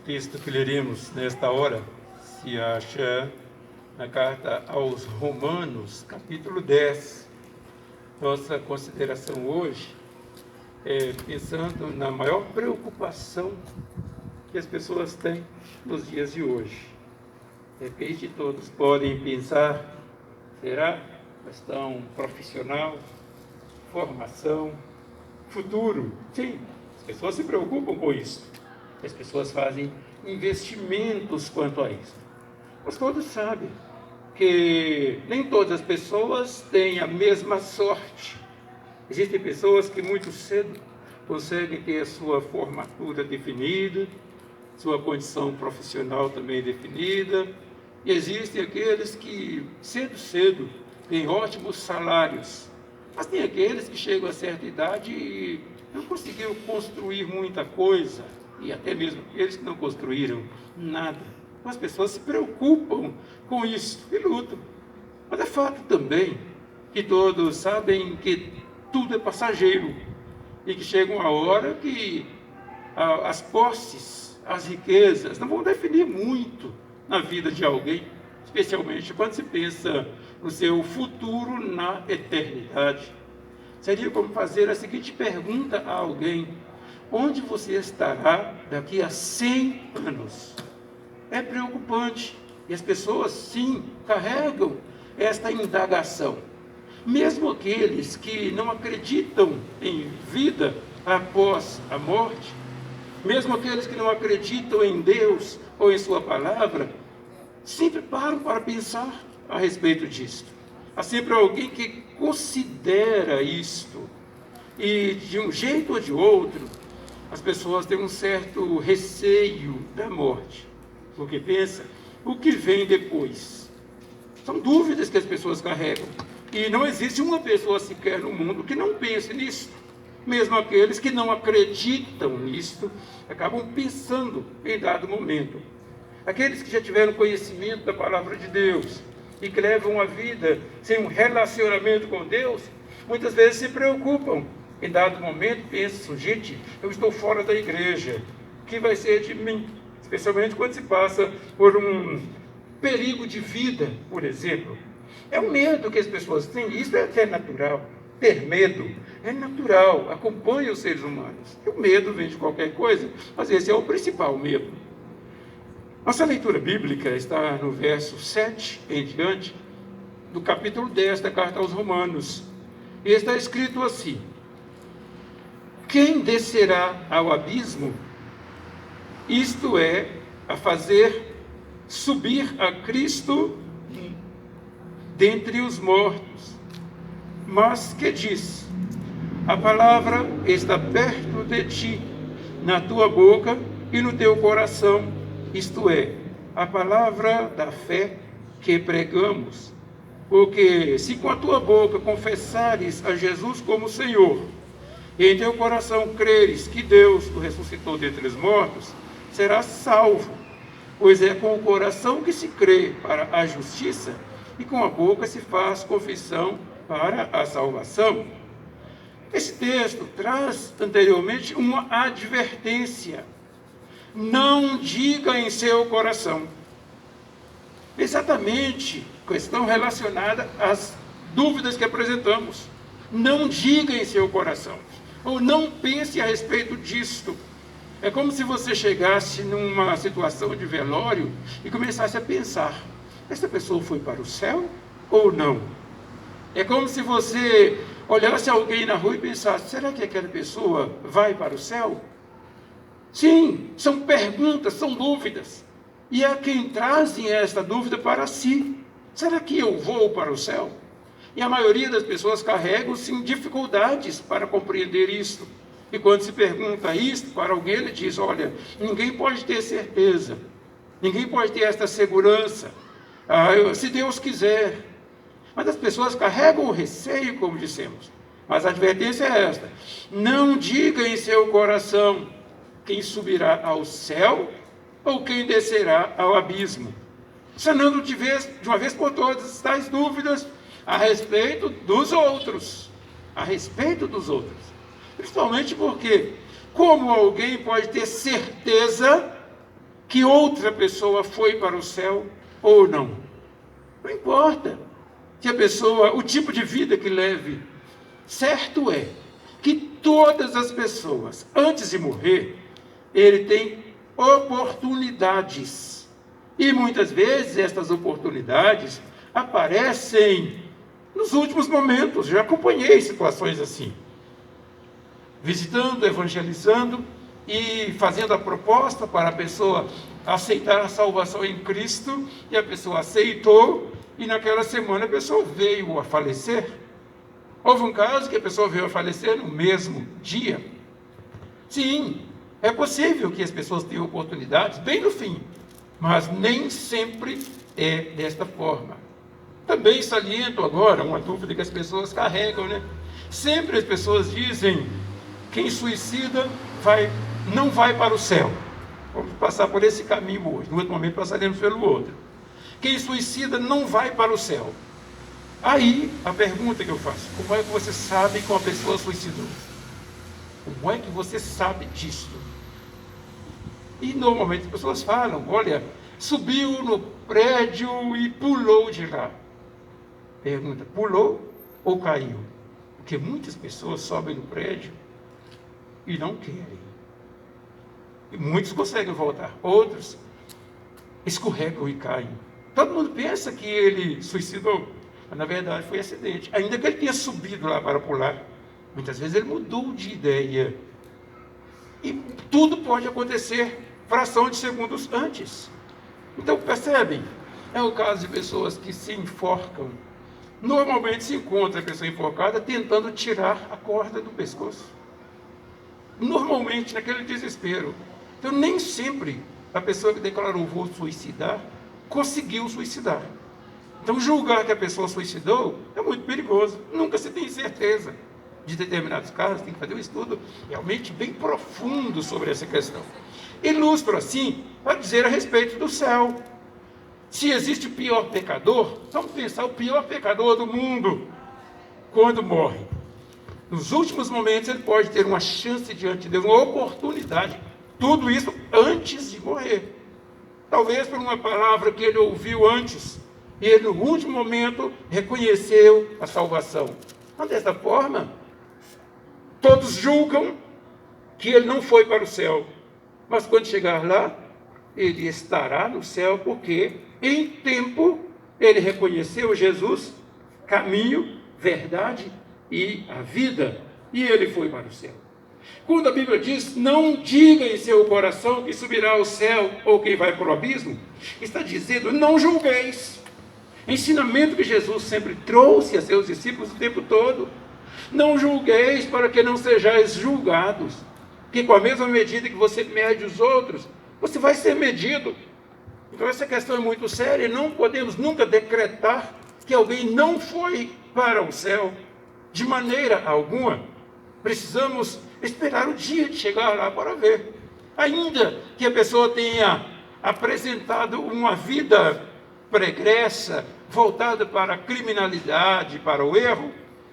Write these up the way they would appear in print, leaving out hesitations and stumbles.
texto que leremos nesta hora se acha na carta aos Romanos, capítulo 10. Nossa consideração hoje é pensando na maior preocupação que as pessoas têm nos dias de hoje. De repente todos podem pensar, será questão profissional, formação, futuro? Sim, as pessoas se preocupam com isso. As pessoas fazem investimentos quanto a isso. Mas todos sabem que nem todas as pessoas têm a mesma sorte. Existem pessoas que muito cedo conseguem ter a sua formatura definida, sua condição profissional também definida, e existem aqueles que cedo têm ótimos salários, mas tem aqueles que chegam a certa idade e não conseguiram construir muita coisa, e até mesmo aqueles que não construíram nada. As pessoas se preocupam com isso e lutam. Mas é fato também que todos sabem que tudo é passageiro e que chega uma hora que as posses, as riquezas não vão definir muito na vida de alguém, especialmente quando se pensa no seu futuro na eternidade. Seria como fazer a seguinte pergunta a alguém: onde você estará daqui a 100 anos? É preocupante. E as pessoas, sim, carregam esta indagação. Mesmo aqueles que não acreditam em vida após a morte, mesmo aqueles que não acreditam em Deus ou em sua palavra, sempre param para pensar a respeito disso. Há sempre alguém que considera isto. E de um jeito ou de outro, as pessoas têm um certo receio da morte, porque pensa o que vem depois. São dúvidas que as pessoas carregam. E não existe uma pessoa sequer no mundo que não pense nisso. Mesmo aqueles que não acreditam nisso, acabam pensando em dado momento. Aqueles que já tiveram conhecimento da palavra de Deus e que levam a vida sem um relacionamento com Deus, muitas vezes se preocupam. Em dado momento pensam: gente, eu estou fora da igreja, o que vai ser de mim? Especialmente quando se passa por um perigo de vida, por exemplo. É um medo que as pessoas têm, isso é até natural. Ter medo é natural, acompanha os seres humanos. E o medo vem de qualquer coisa, mas esse é o principal medo. Nossa leitura bíblica está no verso 7 em diante, do capítulo 10 da carta aos Romanos. E está escrito assim: quem descerá ao abismo, isto é, a fazer subir a Cristo dentre os mortos? Mas que diz? A palavra está perto de ti, na tua boca e no teu coração, isto é, a palavra da fé que pregamos. Porque se com a tua boca confessares a Jesus como Senhor, e em teu coração creres que Deus o ressuscitou dentre os mortos, serás salvo. Pois é com o coração que se crê para a justiça, e com a boca se faz confissão para a salvação. Esse texto traz anteriormente uma advertência: não diga em seu coração. Exatamente, questão relacionada às dúvidas que apresentamos. Não diga em seu coração, ou não pense a respeito disto. É como se você chegasse numa situação de velório e começasse a pensar: essa pessoa foi para o céu ou não? É como se você olhasse alguém na rua e pensasse: será que aquela pessoa vai para o céu? Sim, são perguntas, são dúvidas. E há quem trazem esta dúvida para si: será que eu vou para o céu? E a maioria das pessoas carregam, sim, dificuldades para compreender isto. E quando se pergunta isto para alguém, ele diz: olha, ninguém pode ter certeza, ninguém pode ter esta segurança, se Deus quiser. Mas as pessoas carregam o receio, como dissemos. Mas a advertência é esta: não diga em seu coração quem subirá ao céu ou quem descerá ao abismo, sanando de uma vez por todas tais dúvidas a respeito dos outros. A respeito dos outros. Principalmente porque, como alguém pode ter certeza que outra pessoa foi para o céu ou não. Não importa que a pessoa, o tipo de vida que leve, certo é que todas as pessoas, antes de morrer, ele tem oportunidades. E muitas vezes estas oportunidades aparecem nos últimos momentos. Já acompanhei situações assim. Visitando, evangelizando e fazendo a proposta para a pessoa aceitar a salvação em Cristo, e a pessoa aceitou, e naquela semana a pessoa veio a falecer. Houve um caso que a pessoa veio a falecer no mesmo dia. Sim, é possível que as pessoas tenham oportunidades bem no fim, mas nem sempre é desta forma. Também saliento agora uma dúvida que as pessoas carregam, né? Sempre as pessoas dizem: quem suicida não vai para o céu. Vamos passar por esse caminho hoje. No outro momento passaremos pelo outro. Quem suicida não vai para o céu. Aí, a pergunta que eu faço: como é que você sabe que uma pessoa suicidou? Como é que você sabe disso? E normalmente as pessoas falam: olha, subiu no prédio e pulou de lá. Pergunta: pulou ou caiu? Porque muitas pessoas sobem no prédio e não querem. E muitos conseguem voltar, outros escorregam e caem. Todo mundo pensa que ele suicidou, mas na verdade foi acidente. Ainda que ele tenha subido lá para pular, muitas vezes ele mudou de ideia. E tudo pode acontecer fração de segundos antes. Então, percebem? É o caso de pessoas que se enforcam. Normalmente se encontra a pessoa enforcada tentando tirar a corda do pescoço. Normalmente naquele desespero. Então, nem sempre a pessoa que declarou vou suicidar conseguiu suicidar. Então, julgar que a pessoa suicidou é muito perigoso. Nunca se tem certeza. De determinados casos, tem que fazer um estudo realmente bem profundo sobre essa questão. Ilustro assim para dizer a respeito do céu. Se existe o pior pecador, vamos pensar o pior pecador do mundo quando morre. Nos últimos momentos ele pode ter uma chance diante de Deus, uma oportunidade. Tudo isso antes de morrer. Talvez por uma palavra que ele ouviu antes, e ele no último momento reconheceu a salvação. Então, dessa forma, todos julgam que ele não foi para o céu. Mas quando chegar lá, ele estará no céu, porque em tempo ele reconheceu Jesus, caminho, verdade e a vida. E ele foi para o céu. Quando a Bíblia diz: não diga em seu coração que subirá ao céu ou que vai para o abismo, está dizendo: não julgueis. Ensinamento que Jesus sempre trouxe a seus discípulos o tempo todo. Não julgueis para que não sejais julgados. Que com a mesma medida que você mede os outros, você vai ser medido. Então essa questão é muito séria e não podemos nunca decretar que alguém não foi para o céu. De maneira alguma. Precisamos esperar o dia de chegar lá para ver. Ainda que a pessoa tenha apresentado uma vida pregressa, voltada para a criminalidade, para o erro,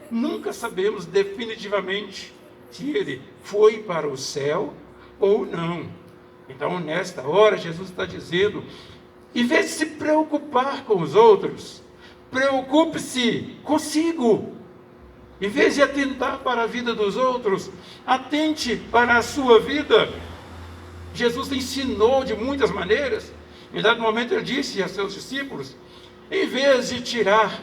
nunca sabemos definitivamente se ele foi para o céu ou não. Então, nesta hora, Jesus está dizendo: em vez de se preocupar com os outros, preocupe-se consigo. Em vez de atentar para a vida dos outros, atente para a sua vida. Jesus ensinou de muitas maneiras. Em dado momento ele disse a seus discípulos: em vez de tirar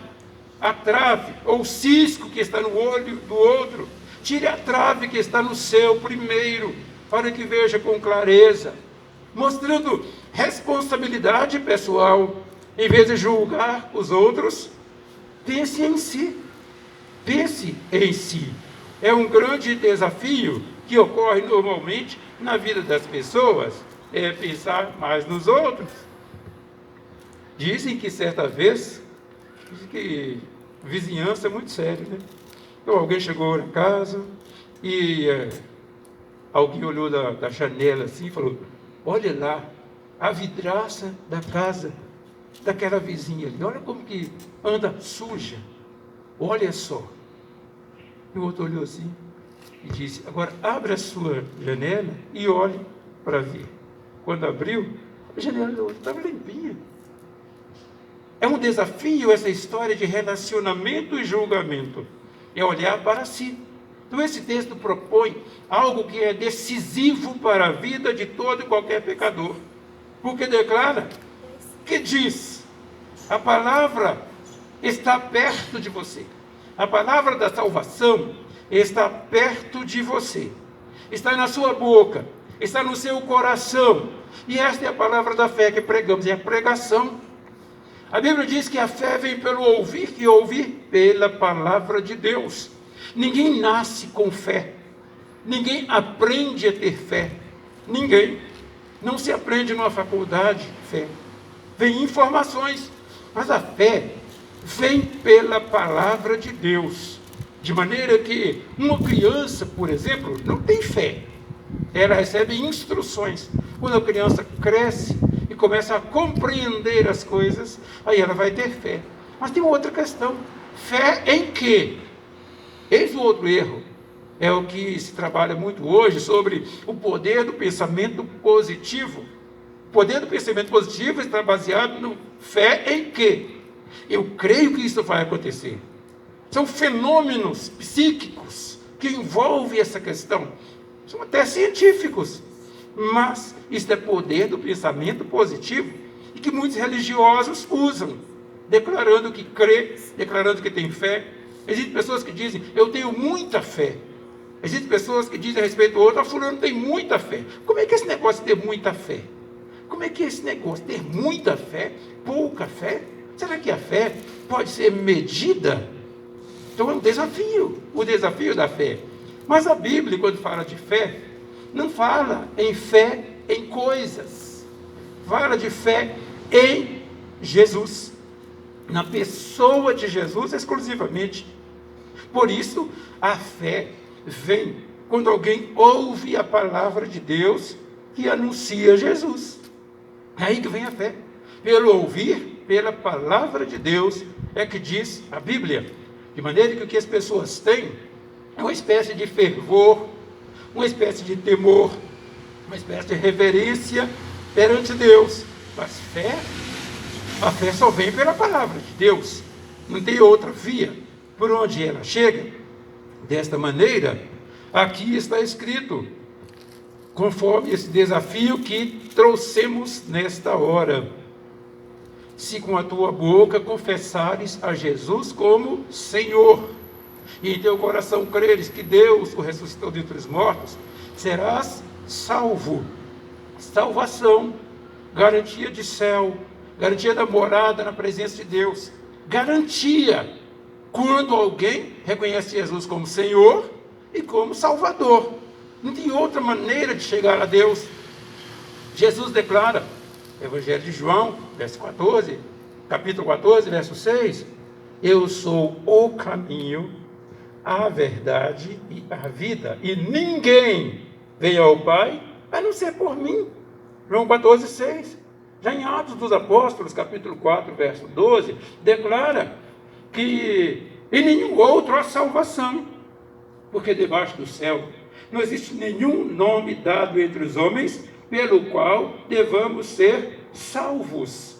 a trave ou o cisco que está no olho do outro, tire a trave que está no seu primeiro, para que veja com clareza, mostrando responsabilidade pessoal. Em vez de julgar os outros, pense em si. Pense em si. É um grande desafio que ocorre normalmente na vida das pessoas, é pensar mais nos outros. Dizem que certa vez, que vizinhança é muito sério, né? Então alguém chegou na casa e alguém olhou da janela assim e falou: olha lá, a vidraça da casa daquela vizinha ali, olha como que anda suja, olha só. E o outro olhou assim e disse: agora abra a sua janela e olhe para ver. Quando abriu, generoso, estava limpinha. É um desafio essa história de relacionamento e julgamento. É olhar para si. Então esse texto propõe algo que é decisivo para a vida de todo e qualquer pecador. Porque declara que diz, a palavra está perto de você. A palavra da salvação está perto de você. Está na sua boca, está no seu coração. E esta é a palavra da fé que pregamos, é a pregação. A Bíblia diz que a fé vem pelo ouvir e ouvir pela palavra de Deus. Ninguém nasce com fé. Ninguém aprende a ter fé. Ninguém. Não se aprende numa faculdade fé. Vem informações, mas a fé vem pela palavra de Deus. De maneira que uma criança, por exemplo, não tem fé. Ela recebe instruções. Quando a criança cresce e começa a compreender as coisas, aí ela vai ter fé. Mas tem uma outra questão. Fé em quê? Eis o outro erro. É o que se trabalha muito hoje sobre o poder do pensamento positivo. O poder do pensamento positivo está baseado no fé em quê? Eu creio que isso vai acontecer. São fenômenos psíquicos que envolvem essa questão. São até científicos. Mas isso é poder do pensamento positivo e que muitos religiosos usam, declarando que crê, declarando que tem fé. Existem pessoas que dizem, eu tenho muita fé. Existem pessoas que dizem a respeito do outro, fulano tem muita fé. Como é que é esse negócio de ter muita fé? Como é que é esse negócio de ter muita fé, pouca fé? Será que a fé pode ser medida? Então é um desafio, o desafio da fé. Mas a Bíblia, quando fala de fé, não fala em fé em coisas. Fala de fé em Jesus. Na pessoa de Jesus exclusivamente. Por isso, a fé vem quando alguém ouve a palavra de Deus que anuncia Jesus. É aí que vem a fé. Pelo ouvir, pela palavra de Deus, é que diz a Bíblia. De maneira que o que as pessoas têm é uma espécie de fervor, uma espécie de temor, uma espécie de reverência perante Deus. Mas a fé só vem pela palavra de Deus. Não tem outra via por onde ela chega. Desta maneira, aqui está escrito, conforme esse desafio que trouxemos nesta hora. Se com a tua boca confessares a Jesus como Senhor, e em teu coração creres que Deus o ressuscitou dentre os mortos, serás salvo. Salvação, garantia de céu, garantia da morada na presença de Deus, garantia quando alguém reconhece Jesus como Senhor e como Salvador. Não tem outra maneira de chegar a Deus. Jesus declara, Evangelho de João, capítulo 14, verso 6, eu sou o caminho, a verdade e a vida, e ninguém vem ao Pai a não ser por mim. João 14, 6. Já em Atos dos Apóstolos, capítulo 4, verso 12, declara que em nenhum outro há salvação, porque debaixo do céu não existe nenhum nome dado entre os homens pelo qual devamos ser salvos.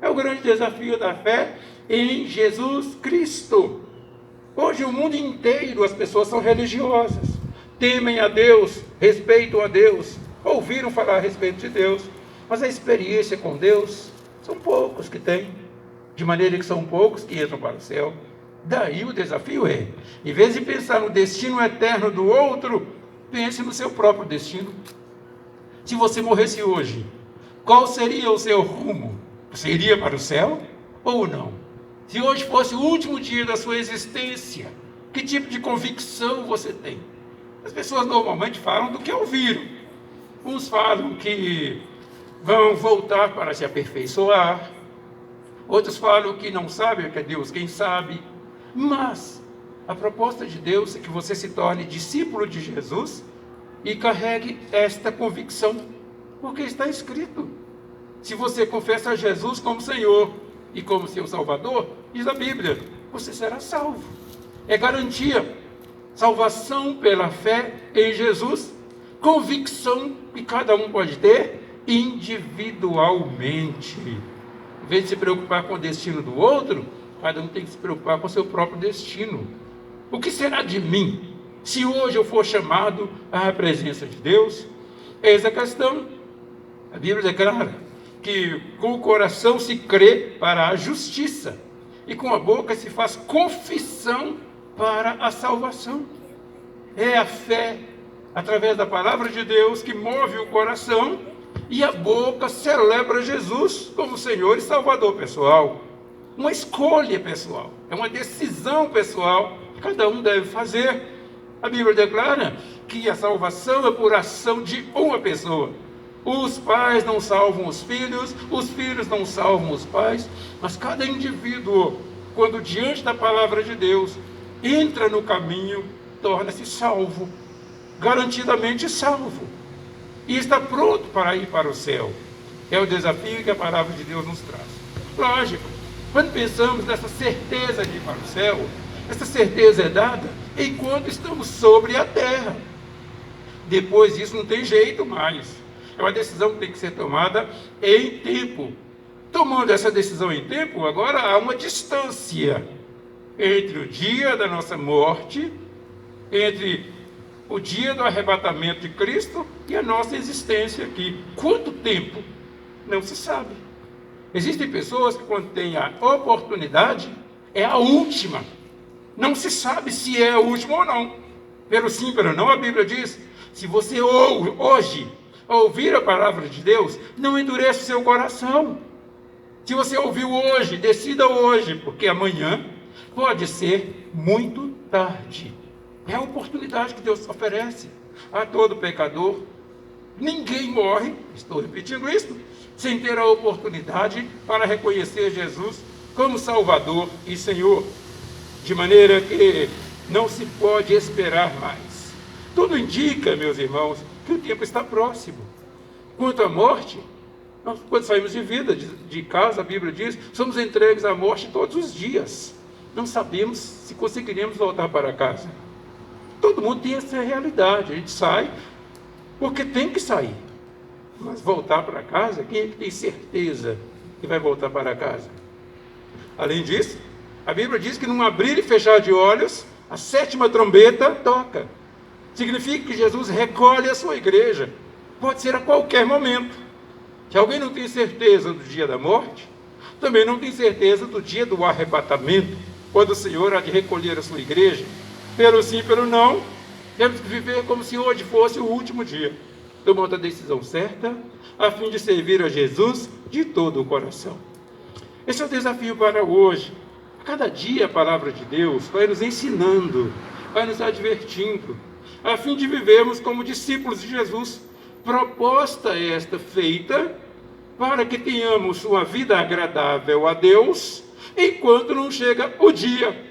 É o grande desafio da fé em Jesus Cristo. Hoje o mundo inteiro as pessoas são religiosas, temem a Deus, respeitam a Deus, ouviram falar a respeito de Deus, mas a experiência com Deus são poucos que têm, de maneira que são poucos que entram para o céu. Daí o desafio é, em vez de pensar no destino eterno do outro, pense no seu próprio destino. Se você morresse hoje, qual seria o seu rumo? Você iria para o céu ou não? Se hoje fosse o último dia da sua existência, que tipo de convicção você tem? As pessoas normalmente falam do que ouviram. Uns falam que vão voltar para se aperfeiçoar. Outros falam que não sabem, que é Deus quem sabe. Mas a proposta de Deus é que você se torne discípulo de Jesus e carregue esta convicção, porque está escrito. Se você confessa a Jesus como Senhor e como seu Salvador, diz a Bíblia, você será salvo. É garantia. Salvação pela fé em Jesus, convicção que cada um pode ter individualmente. Em vez de se preocupar com o destino do outro, cada um tem que se preocupar com o seu próprio destino. O que será de mim se hoje eu for chamado à presença de Deus? Eis a questão. A Bíblia declara que com o coração se crê para a justiça e com a boca se faz confissão para a salvação. É a fé através da palavra de Deus que move o coração e a boca celebra Jesus como Senhor e Salvador pessoal. Uma escolha pessoal, é uma decisão pessoal que cada um deve fazer. A Bíblia declara que a salvação é por ação de uma pessoa. Os pais não salvam os filhos não salvam os pais, mas cada indivíduo, quando diante da palavra de Deus, entra no caminho, torna-se salvo, garantidamente salvo, e está pronto para ir para o céu. É o desafio que a palavra de Deus nos traz. Lógico, quando pensamos nessa certeza de ir para o céu, essa certeza é dada enquanto estamos sobre a terra. Depois disso não tem jeito mais. É uma decisão que tem que ser tomada em tempo. Tomando essa decisão em tempo, agora há uma distância entre o dia da nossa morte, entre o dia do arrebatamento de Cristo e a nossa existência aqui. Quanto tempo? Não se sabe. Existem pessoas que, quando têm a oportunidade, é a última. Não se sabe se é a última ou não. Pelo sim, pelo não, a Bíblia diz: se você hoje ouvir a palavra de Deus, não endureça o seu coração. Se você ouviu hoje, decida hoje, porque amanhã pode ser muito tarde. É a oportunidade que Deus oferece a todo pecador. Ninguém morre, estou repetindo isso, sem ter a oportunidade para reconhecer Jesus como Salvador e Senhor. De maneira que não se pode esperar mais. Tudo indica, meus irmãos, que o tempo está próximo. Quanto à morte, nós, quando saímos de vida, de casa, a Bíblia diz, somos entregues à morte todos os dias. Não sabemos se conseguiremos voltar para casa. Todo mundo tem essa realidade. A gente sai porque tem que sair. Mas voltar para casa, quem é que tem certeza que vai voltar para casa? Além disso, a Bíblia diz que num abrir e fechar de olhos, a 7ª trombeta toca. Significa que Jesus recolhe a sua igreja. Pode ser a qualquer momento. Se alguém não tem certeza do dia da morte, também não tem certeza do dia do arrebatamento, quando o Senhor há de recolher a sua igreja. Pelo sim, pelo não, temos que viver como se hoje fosse o último dia, tomando a decisão certa, a fim de servir a Jesus de todo o coração. Esse é o desafio para hoje. Cada dia a palavra de Deus vai nos ensinando, vai nos advertindo, a fim de vivermos como discípulos de Jesus. Proposta esta feita para que tenhamos uma vida agradável a Deus, enquanto não chega o dia.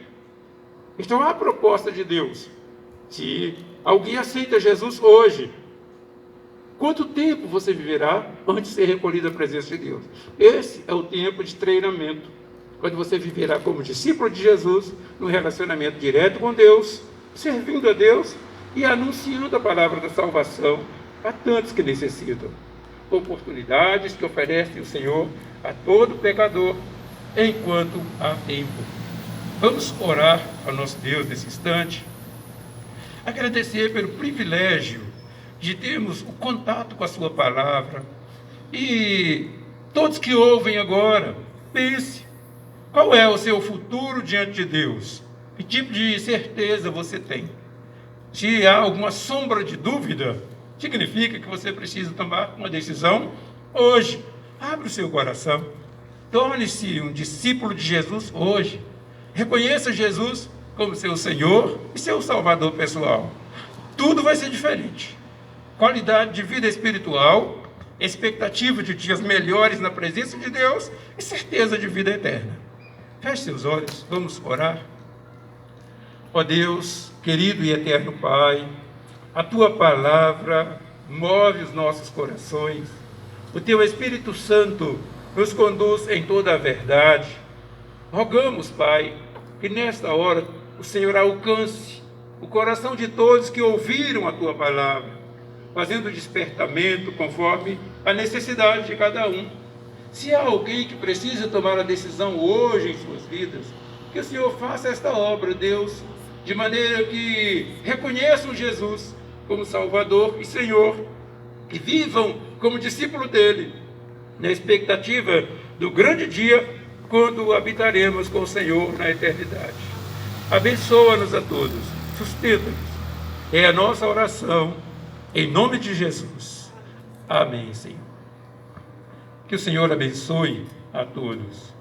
Então há a proposta de Deus. Se alguém aceita Jesus hoje, quanto tempo você viverá antes de ser recolhido à presença de Deus? Esse é o tempo de treinamento, quando você viverá como discípulo de Jesus, num relacionamento direto com Deus, servindo a Deus e anunciando a palavra da salvação a tantos que necessitam. Oportunidades que oferece o Senhor a todo pecador, enquanto há tempo. Vamos orar ao nosso Deus nesse instante, agradecer pelo privilégio de termos o contato com a sua palavra. E todos que ouvem agora, pense, qual é o seu futuro diante de Deus? Que tipo de certeza você tem? Se há alguma sombra de dúvida, significa que você precisa tomar uma decisão hoje. Abra o seu coração, torne-se um discípulo de Jesus hoje. Reconheça Jesus como seu Senhor e seu Salvador pessoal. Tudo vai ser diferente. Qualidade de vida espiritual, expectativa de dias melhores na presença de Deus e certeza de vida eterna. Feche seus olhos, vamos orar. Ó Deus, querido e eterno Pai, a Tua palavra move os nossos corações. O Teu Espírito Santo nos conduz em toda a verdade. Rogamos, Pai, que nesta hora o Senhor alcance o coração de todos que ouviram a Tua palavra. fazendo despertamento conforme a necessidade de cada um. Se há alguém que precisa tomar a decisão hoje em suas vidas, que o Senhor faça esta obra, Deus, de maneira que reconheçam Jesus como Salvador e Senhor, e vivam como discípulo dele, na expectativa do grande dia, quando habitaremos com o Senhor na eternidade. Abençoa-nos a todos, sustenta-nos. É a nossa oração, em nome de Jesus. Amém, Senhor. Que o Senhor abençoe a todos.